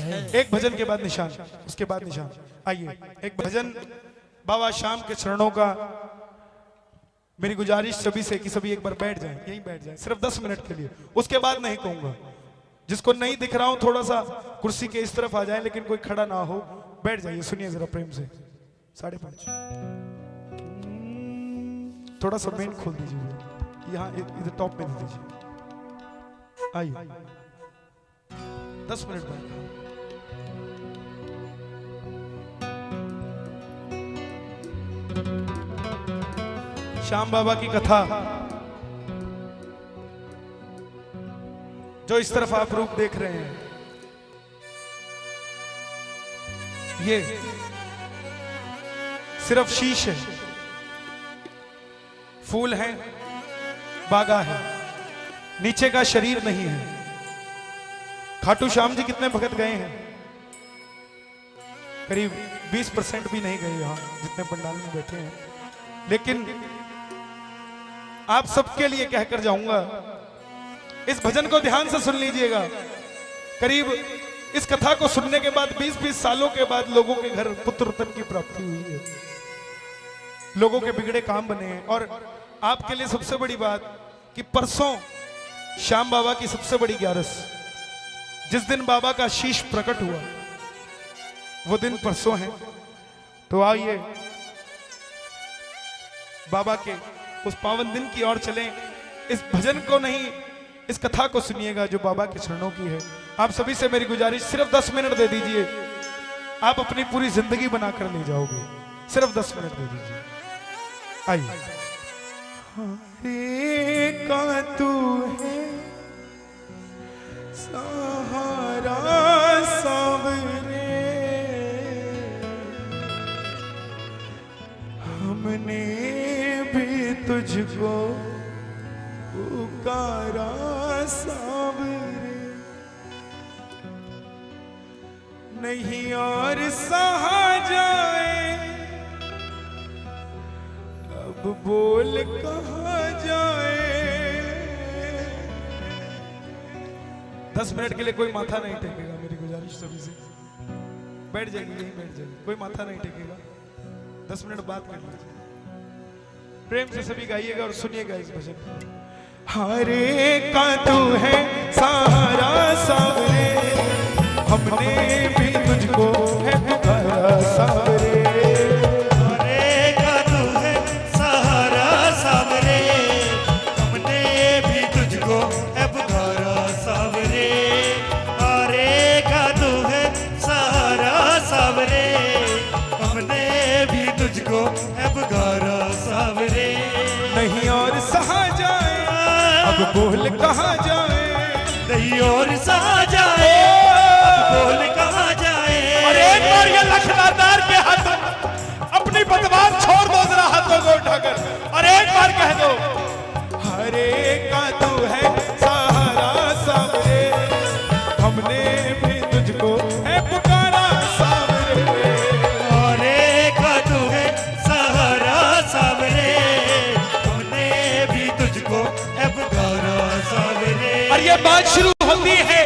एक भजन के बाद निशान, उसके बाद निशान। आइए एक भजन बाबा श्याम के चरणों का। मेरी गुजारिश सभी से कि सभी एक बार बैठ जाएं, यहीं बैठ जाएं सिर्फ 10 मिनट के लिए। उसके बाद नहीं कहूंगा, जिसको नहीं दिख रहा हूं थोड़ा सा कुर्सी के इस तरफ आ जाए, लेकिन कोई खड़ा ना हो, बैठ जाइए। सुनिए जरा प्रेम से। 5:30 थोड़ा सा मेन खोल दीजिए, यहाँ इधर टॉप में दे दीजिए। आइए 10 मिनट बाद। श्याम बाबा की कथा जो इस तरफ आप रूप देख रहे हैं, ये सिर्फ शीश है, फूल है, बागा है, नीचे का शरीर नहीं है। खाटू श्याम जी कितने भगत गए हैं? करीब 20% भी नहीं गए यहां जितने पंडाल में बैठे हैं। लेकिन आप सबके लिए कहकर जाऊंगा, इस भजन को ध्यान से सुन लीजिएगा। करीब इस कथा को सुनने के बाद 20-20 सालों के बाद लोगों के घर पुत्र रत्न की प्राप्ति हुई है, लोगों के बिगड़े काम बने हैं। और आपके लिए सबसे बड़ी बात कि परसों श्याम बाबा की सबसे बड़ी ग्यारस, जिस दिन बाबा का शीश प्रकट हुआ, वो दिन परसों है। तो आइए बाबा के उस पावन दिन की ओर चलें। इस भजन को नहीं, इस कथा को सुनिएगा जो बाबा के चरणों की है। आप सभी से मेरी गुजारिश, सिर्फ 10 मिनट दे दीजिए, आप अपनी पूरी जिंदगी बनाकर ले जाओगे। सिर्फ 10 मिनट दे दीजिए। आइए। हरे का तू है सहारा सावरे, हमने भी तुझको पुकारा सावरे, नहीं और सहा जाए, अब बोल कहाँ जाए। 10 मिनट के लिए कोई माथा नहीं टेकेगा, मेरी गुजारिश सभी से। बैठ जाएंगे, यहीं बैठ जाएंगे, कोई माथा नहीं टेकेगा। 10 मिनट बात कर लीजिए, प्रेम से सभी गाइएगा और सुनिएगा इस भजन को। हरे का तू है सहारा सावरे, हमने भी तुझको है पुकारा सावरे। हरे का तू है सहारा सावरे, हमने भी तुझको है पुकारा सावरे। हरे का तू है सहारा सावरे, हमने भी तुझको है पुकारा सावरे। नहीं और सहा जाए, अब बोल कहाँ जाए, नहीं और सहा जाए, अब बोल कहाँ जाए। और एक बार ये लखनदार के हाथों अपनी बदबान छोड़ दो जरा, हाथों को उठाकर, और एक बार कह दो, हरे का तू है सहारा सावरे, हमने भी तुझको है पुकारा सावरे। हरे का तू है सहारा सावरे, हमने भी तुझको है पुकारा सावरे। और ये बात शुरू होती है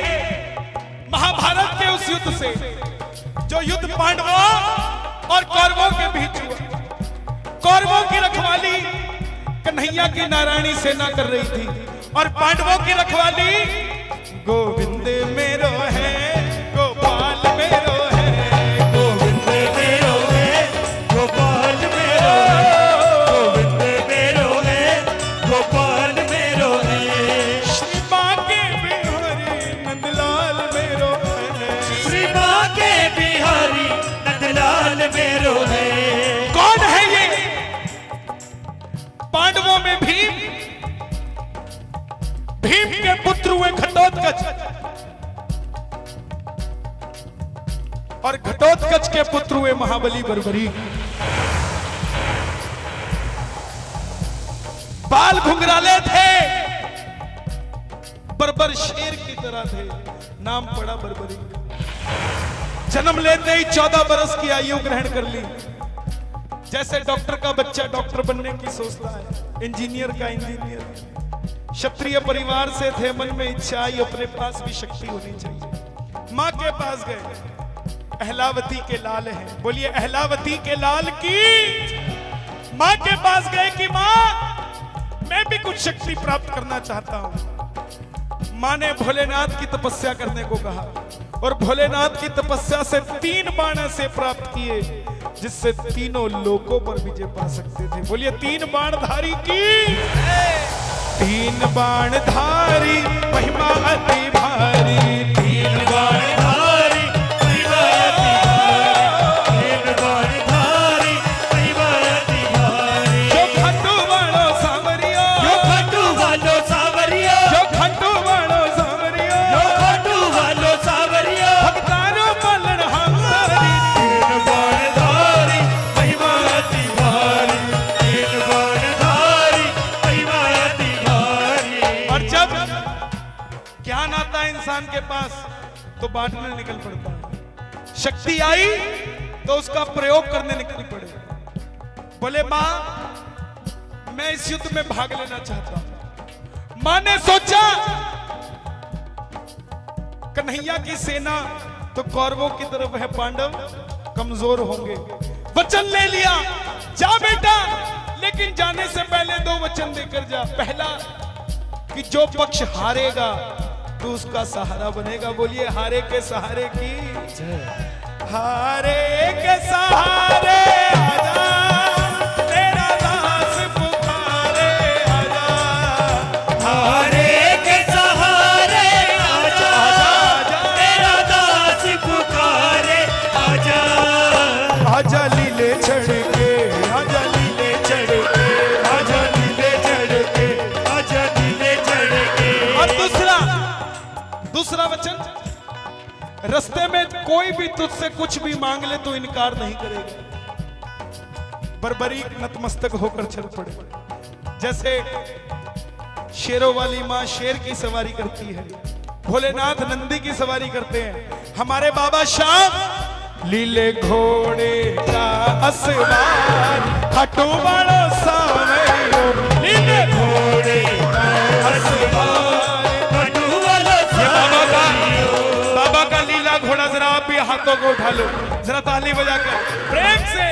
महाभारत के उस युद्ध से, जो युद्ध पांडवों और कौरवों के बीच हुआ। कौरवों की रखवाली कन्हैया की नारायणी सेना कर रही थी, और पांडवों की रखवाली गोविंद मेरो है, गोपाल मेरो है, गोविंद मेरो है, गोपाल मेरो है, गोविंद मेरो है, गोपाल मेरो है। श्री बांके बिहारी नंदलाल मेरो है, श्री बांके बिहारी नंदलाल मेरो है। कौन है ये? पांडवों में भीम, भीम के पुत्र हुए घटोत्कच, और घटोत्कच के पुत्र हुए महाबली बर्बरी। बाल घुंघराले थे, बर्बर शेर की तरह थे, नाम पड़ा बर्बरी। जन्म लेते ही 14 बरस की आयु ग्रहण कर ली। जैसे डॉक्टर का बच्चा डॉक्टर बनने की सोचता है, इंजीनियर का इंजीनियर। क्षत्रिय परिवार से थे, मन में इच्छा आई, अपने पास भी शक्ति होनी चाहिए। माँ के पास गए। अहलावती के लाल हैं, बोलिए अहलावती के लाल की। माँ के पास गए कि माँ मैं भी कुछ शक्ति प्राप्त करना चाहता हूं। माँ ने भोलेनाथ की तपस्या करने को कहा और भोलेनाथ की तपस्या से 3 बाण ऐसे प्राप्त किए जिससे तीनों लोकों पर विजय पा सकते थे। बोलिए 3 बाणधारी की। 3 बाणधारी महिमा अति भारी। 3 बाणधारी महिमा अति भारी। 3 बाणधारी महिमा अति भारी। जो खट्टू वालो सांवरियो, जो खट्टू वालो सांवरियो, जो खट्टू वालो सांवरियो, जो खट्टू वालो सांवरियो, भक्तारो पालन हमारी। 3 बाणधारी महिमा अति भारी। 3 बाणधारी महिमा अति भारी। और जब ज्ञान आता है इंसान के पास तो बांटने निकल पड़ता है। शक्ति आई तो उसका प्रयोग करने निकल पड़े। बोले मां मैं इस युद्ध में भाग लेना चाहता हूं। मां ने सोचा कन्हैया की सेना तो कौरवों की तरफ है, पांडव कमजोर होंगे। वचन ले लिया, जा बेटा, लेकिन जाने से पहले 2 वचन देकर जा। पहला कि जो पक्ष हारेगा तो उसका सहारा बनेगा। बोलिए हारे के सहारे की। हारे के सहारे आजा, तेरा दास पुकारे आजा। हारे के सहारे आजा, तेरा दास पुकारे आजा। आजा लीले चढ़ के, आजा लीले चढ़ के, आजा लीले चढ़ के, आजा नीले चढ़ के। और दूसरा वचन, रस्ते में कोई भी तुझसे कुछ भी मांग ले तो इनकार नहीं करेगा। बर्बरीक नतमस्तक होकर चल पड़े। जैसे शेरों वाली मां शेर की सवारी करती है, भोलेनाथ नंदी की सवारी करते हैं। हमारे बाबा श्याम लीले घोड़े का असवार, खटो वालो सावरियो, लीले घोड़े का असवार। बाबा का लीला घोड़ा, जरा आप भी हाथों को उठा लो, जरा ताली बजाकर प्रेम से।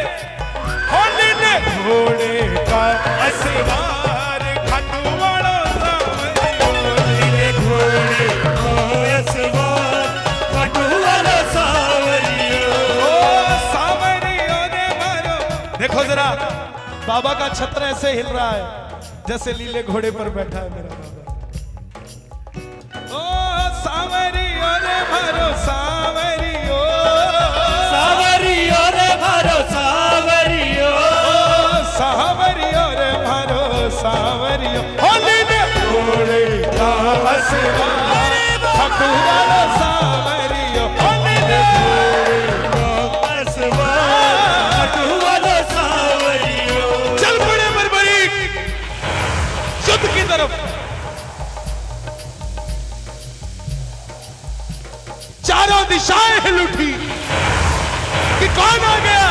हो लीले घोड़े का असवार, खटू वालो सावरियो, नीले घोड़े का असवार, खटू वालो सावरियो। ओ सावरियो ने मारो। देखो जरा बाबा का छत्र ऐसे हिल रहा है जैसे लीले घोड़े पर बैठा है मेरा बाबा। ओ सावरियो रे मारो सावरियो, सावरियो रे मारो सावरियो, सावरियो रे मारो सावरियो। हो लीले घोड़े का असवार, खटू वालो सावरियो, हो लीले असवार, खटू वालो सावरियो। चल पड़े बर्बरीक युद्ध की तरफ। चारों दिशाएं हिल उठी कि कौन आ गया।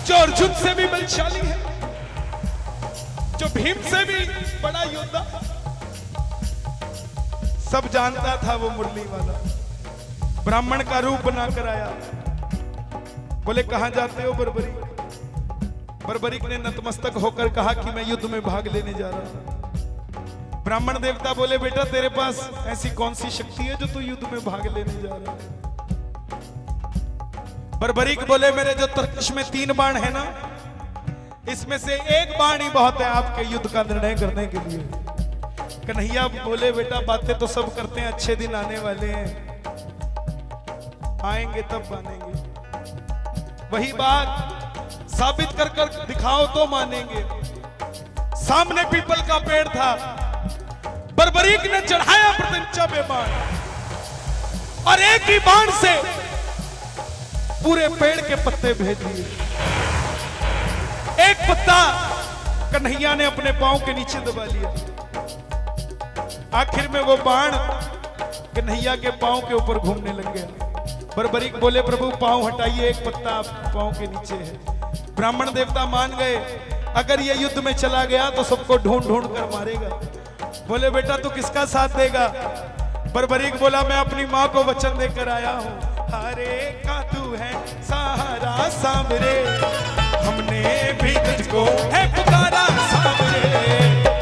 जो अर्जुन से भी बलशाली है, जो भीम से भी बड़ा योद्धा। सब जानता था वो मुरली वाला ब्राह्मण का रूप बनाकर आया। बोले कहां जाते हो बर्बरीक? बर्बरीक ने नतमस्तक होकर कहा कि मैं युद्ध में भाग लेने जा रहा हूं। ब्राह्मण देवता बोले बेटा तेरे पास ऐसी कौन सी शक्ति है जो तू युद्ध में भाग लेने जा रहा है? बर्बरीक बोले मेरे जो तरकश में 3 बाण है ना, इसमें से 1 बाण ही बहुत है आपके युद्ध का निर्णय करने के लिए। कन्हैया बोले बेटा बातें तो सब करते हैं, अच्छे दिन आने वाले हैं, आएंगे तब मानेंगे। वही बात साबित कर कर दिखाओ तो मानेंगे। सामने पीपल का पेड़ था, बर्बरीक ने चढ़ाया प्रत्यंचा पे बाण और एक ही बाण से पूरे पेड़ के पत्ते भेज दिए। एक पत्ता कन्हैया ने अपने पांव के नीचे दबा लिया। आखिर में वो बाण कन्हैया के पांव के ऊपर घूमने लग गया। बर्बरीक बोले प्रभु पांव हटाइए, एक पत्ता पांव के नीचे है। ब्राह्मण देवता मान गए, अगर ये युद्ध में चला गया तो सबको ढूंढ ढूंढ कर मारेगा। बोले बेटा तू किसका साथ देगा? बर्बरीक बोला मैं अपनी माँ को वचन देकर आया हूँ, हारे का तू है सहारा सांवरे, हमने भी तुझको है पुकारा सांवरे,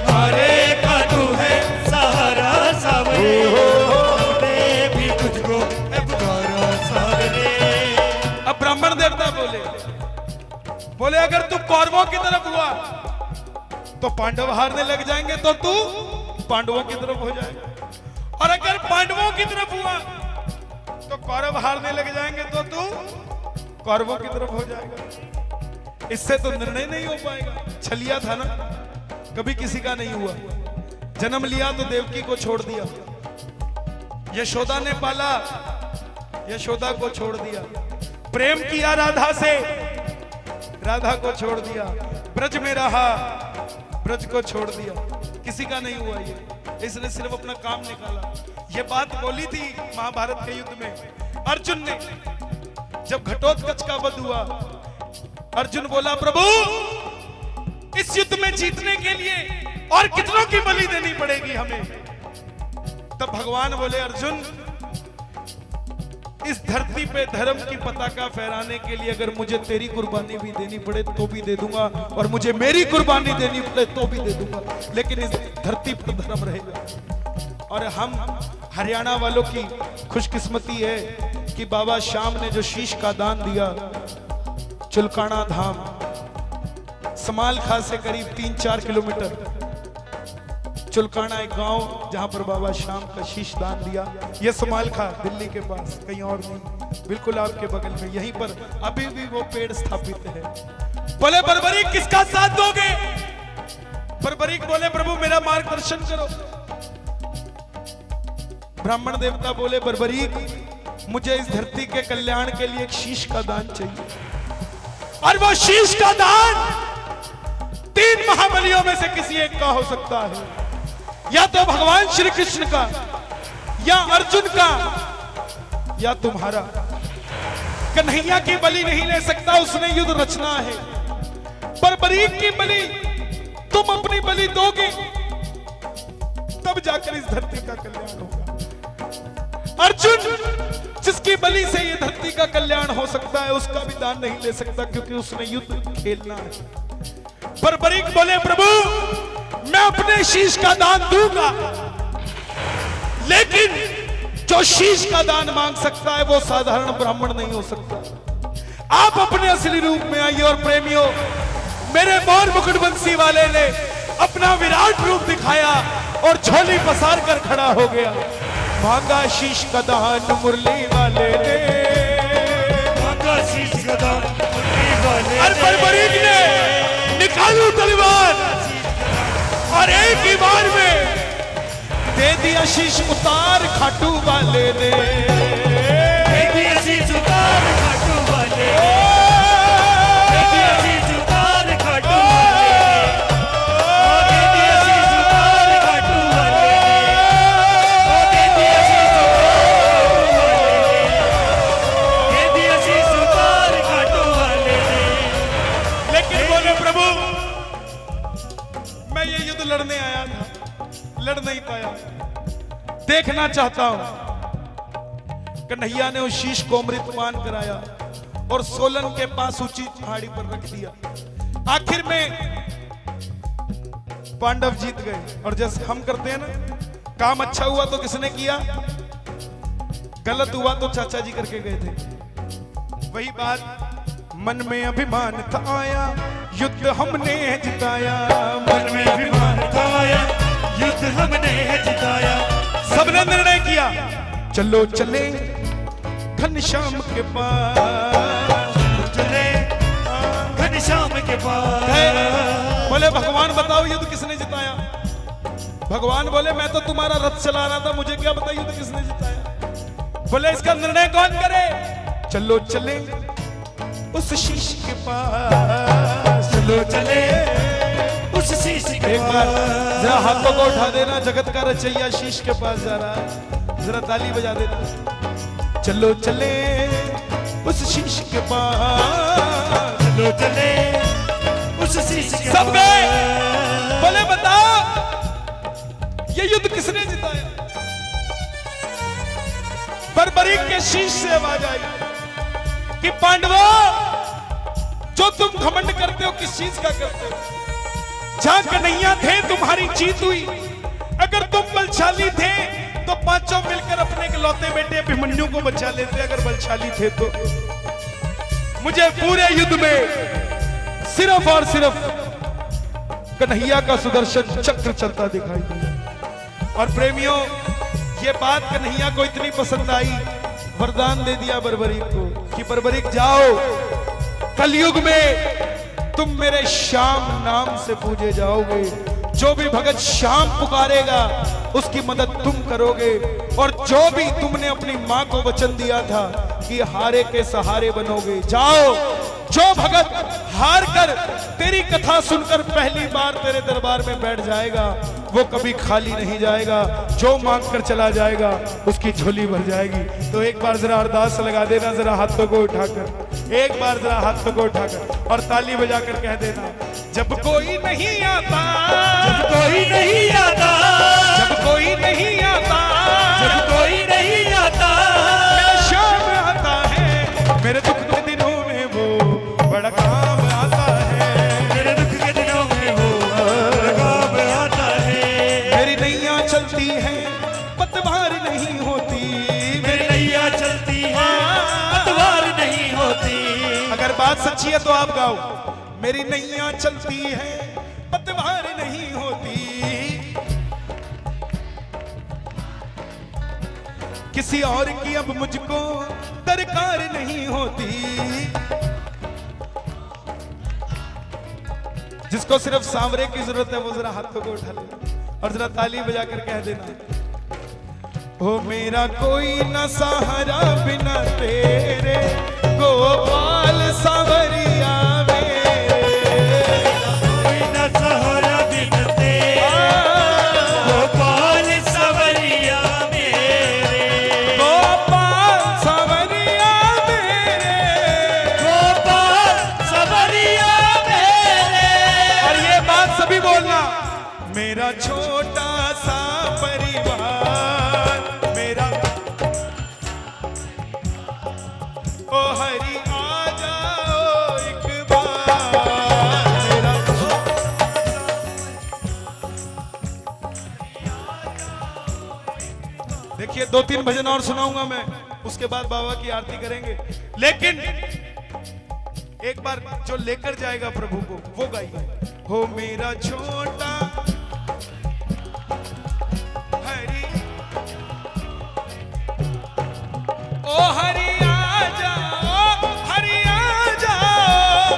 हारे का तू है सहारा सांवरे, हमने भी तुझको है पुकारा सांवरे। अब ब्राह्मण देवता बोले अगर तू कौरवों की तरफ हुआ तो पांडव हारने लग जाएंगे, तो तू पांडवों की तरफ हो जाएगा, और अगर पांडवों की तरफ हुआ तो कौरव हारने लग जाएंगे, तो तू कौरवों की तरफ हो जाएगा। इससे तो निर्णय नहीं हो पाएगा। छलिया था ना, कभी किसी का नहीं हुआ। जन्म लिया तो देवकी को छोड़ दिया, यशोदा ने पाला, यशोदा को छोड़ दिया, प्रेम किया राधा से, राधा को छोड़ दिया, ब्रज में रहा, ब्रज को छोड़ दिया, किसी का नहीं हुआ ये। इसने सिर्फ अपना काम निकाला। ये बात बोली थी महाभारत के युद्ध में अर्जुन ने, जब घटोत्कच का वध हुआ। अर्जुन बोला प्रभु इस युद्ध में जीतने के लिए और कितनों की बलि देनी पड़ेगी हमें। तब भगवान बोले अर्जुन इस धरती पे धर्म की पताका फहराने के लिए अगर मुझे तेरी कुर्बानी भी देनी पड़े तो भी दे दूंगा, और मुझे मेरी कुर्बानी देनी पड़े तो भी दे दूंगा, लेकिन इस धरती पर धर्म रहेगा। और हम हरियाणा वालों की खुशकिस्मती है कि बाबा श्याम ने जो शीश का दान दिया, चुलकाना धाम समालखा से करीब 3-4 किलोमीटर, चुलकाना एक गांव जहां पर बाबा श्याम का शीश दान दिया। यह समालखा दिल्ली के पास, कहीं और नहीं, बिल्कुल आपके बगल में, यहीं पर अभी भी वो पेड़ स्थापित है। बोले बर्बरीक किसका साथ दोगे? बर्बरीक बोले प्रभु मेरा मार्गदर्शन करो। ब्राह्मण देवता बोले बर्बरीक मुझे इस धरती के कल्याण के लिए एक शीश का दान चाहिए, और वो शीश का दान 3 महाबलियों में से किसी एक का हो सकता है, या तो भगवान श्री कृष्ण का, या अर्जुन का, या तुम्हारा। कन्हैया की बलि नहीं ले सकता, उसने युद्ध रचना है। बर्बरीक की बलि तुम अपनी बलि दोगे तब जाकर इस धरती का कल्याण होगा। अर्जुन जिसकी बलि से ये धरती का कल्याण हो सकता है, उसका भी दान नहीं ले सकता क्योंकि उसने युद्ध खेलना है। बर्बरीक बोले प्रभु मैं अपने शीश का दान दूंगा, लेकिन जो शीश का दान मांग सकता है वो साधारण ब्राह्मण नहीं हो सकता। आप अपने असली रूप में आइए। और प्रेमियों, मेरे मोर मुकुटवंशी वाले ने अपना विराट रूप दिखाया और झोली पसार कर खड़ा हो गया। मांगा शीश का दान मुरली वाले ने, मांगा शीश का दान मुरली वाले ने, और बर्बरीक ने निकालू तलवार और एक ही बार में दे दिया शीश उतार खाटू वाले ने, दे दिया शीश उतार खाटू वाले, दे दिया शीश उतार खाटू वाले, दे दिया शीश उतार खाटू वाले, दे दिया शीश उतार खाटू वाले। लेकिन बोले प्रभु मैं ये युद्ध लड़ने आया था, लड़ नहीं पाया, देखना चाहता हूं। कन्हैया ने उस शीश को अमृतपान कराया और सोलन के पास ऊंची पहाड़ी पर रख दिया। आखिर में पांडव जीत गए। और जैसे हम करते हैं ना, काम अच्छा हुआ तो किसने किया, गलत हुआ तो चाचा जी करके गए थे। वही बात, मन में अभिमान था आया, युद्ध हमने जिताया, मन में अभिमान था आया, युद्ध हमने जिताया। सबने निर्णय किया चलो चले घनश्याम के पास, चले घनश्याम के पास। बोले भगवान बताओ युद्ध किसने जिताया? भगवान बोले मैं तो तुम्हारा रथ चला रहा था, मुझे क्या पता युद्ध किसने जिताया। बोले इसका निर्णय कौन करे? चलो चले उस शीश के पास, चलो चले उस शीश के एक बार जरा हाथों को उठा देना, जगत का रचैया शीश के पास जा रहा है, जरा ताली बजा देना। चलो चले उस शीश के पास, चलो चले उस शीश के सब गए। बोले बताओ ये युद्ध किसने जिताया? बर्बरीक के शीश से आवाज आई कि पांडवों, जो तुम घमंड करते हो किस चीज का करते हो? जहां कन्हैया थे तुम्हारी जीत हुई। अगर तुम बलशाली थे तो पांचों मिलकर अपने इकलौते बेटे अभिमन्यु को बचा लेते। अगर बलशाली थे तो मुझे पूरे युद्ध में सिर्फ और सिर्फ कन्हैया का सुदर्शन चक्र चलता दिखाई दिया। और प्रेमियों, ये बात कन्हैया को इतनी पसंद आई, वरदान दे दिया बर्बरीक को कि बर्बरीक जाओ, कलयुग में तुम मेरे श्याम नाम से पूजे जाओगे। जो भी भगत श्याम पुकारेगा उसकी मदद तुम करोगे। और जो भी तुमने अपनी मां को वचन दिया था कि हारे के सहारे बनोगे, जाओ। जो भगत हार कर तेरी कथा सुनकर पहली बार तेरे दरबार में बैठ जाएगा वो कभी खाली नहीं जाएगा। जो मांग कर चला जाएगा उसकी झोली भर जाएगी। तो एक बार जरा अरदास लगा देना, जरा हाथों को उठाकर, एक बार जरा हाथों को उठाकर और ताली बजाकर कह देना, जब कोई नहीं आता, जब कोई नहीं आता, जब कोई नहीं आता, जब कोई नहीं आता, मेरा श्याम आता है, मेरे दुख के दिनों में वो बड़ा काम आता है। मेरे दुख के दिनों में वो बड़ा काम आता है। मेरी नैया चलती है पतवार नहीं होती, मेरी नैया चलती है पतवार नहीं होती। अगर बात सच्ची है तो आप गाओ, मेरी नैया चलती है पतवार नहीं होती। किसी और की अब मुझको दरकार नहीं होती। जिसको सिर्फ सांवरे की जरूरत है वो जरा हाथों को उठा ले और जरा ताली बजाकर कह देना, ओ मेरा कोई न सहारा बिना तेरे गोपाल सांवरिया मेरे। कोई न सहारा बिन तेरे गोपाल सांवरिया मेरे। गोपाल सांवरिया मेरे, गोपाल सांवरिया मेरे। और ये बात सभी बोलना, मेरा छोटा सा परिवार, मेरा ओ हरि आ जाओ एक बार, मेरा देखिए 2-3 भजन और सुनाऊंगा मैं, उसके बाद बाबा की आरती करेंगे। लेकिन एक बार जो लेकर जाएगा प्रभु को वो गाइए, हो मेरा छोटा हरि, ओ हरि आ जाओ, हरि आ जाओ।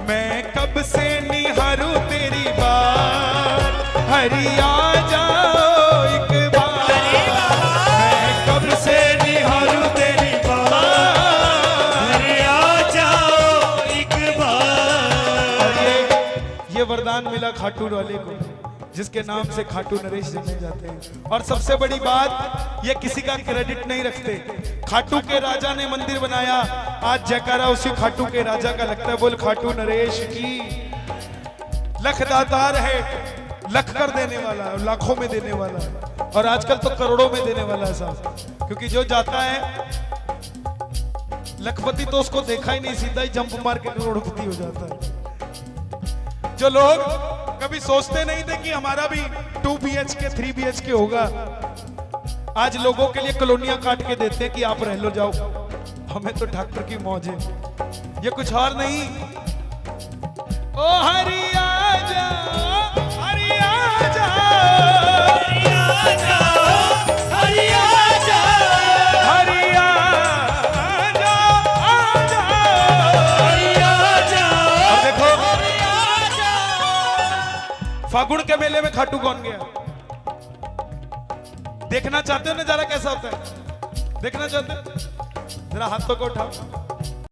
मैं कब से निहारूं तेरी बात, हरि आ जाओ एक बार। मैं कब से निहारूं तेरी बात, हरि आ जाओ एक बार। और ये वरदान मिला खाटू वाले को, जिसके नाम से खाटू नरेश जमे जाते हैं। और सबसे बड़ी बात, ये किसी का क्रेडिट नहीं रखते। खाटू के राजा ने मंदिर बनाया, आज जयकारा उसी खाटू के राजा का लगता है। बोल खाटू नरेश की। लख दातार है, लख कर देने वाला है, लाखों में देने वाला है, और आजकल तो करोड़ों में देने वाला है साहब। क्योंकि जो जाता है लखपति तो उसको देखा ही नहीं, सीधा ही जंप मार के करोड़पति हो जाता है। जो लोग कभी सोचते नहीं थे कि हमारा भी 2 BHK 3 BHK होगा, आज लोगों के लिए कॉलोनियां काट के देते हैं कि आप रह लो जाओ। हमें तो डॉक्टर की मौज है, ये कुछ और नहीं। ओ हरि आ जाओ, हरि आ जाओ, हरि आ जाओ, हरि आ जाओ, हरि आ जाओ, आ जाओ, हरि आ जाओ। अब देखो हरि आ जाओ। फागुन के मेले में खाटू कौन गया? देखना चाहते हो नजारा कैसा होता है? देखना चाहते हो? जरा हाथों को उठाओ।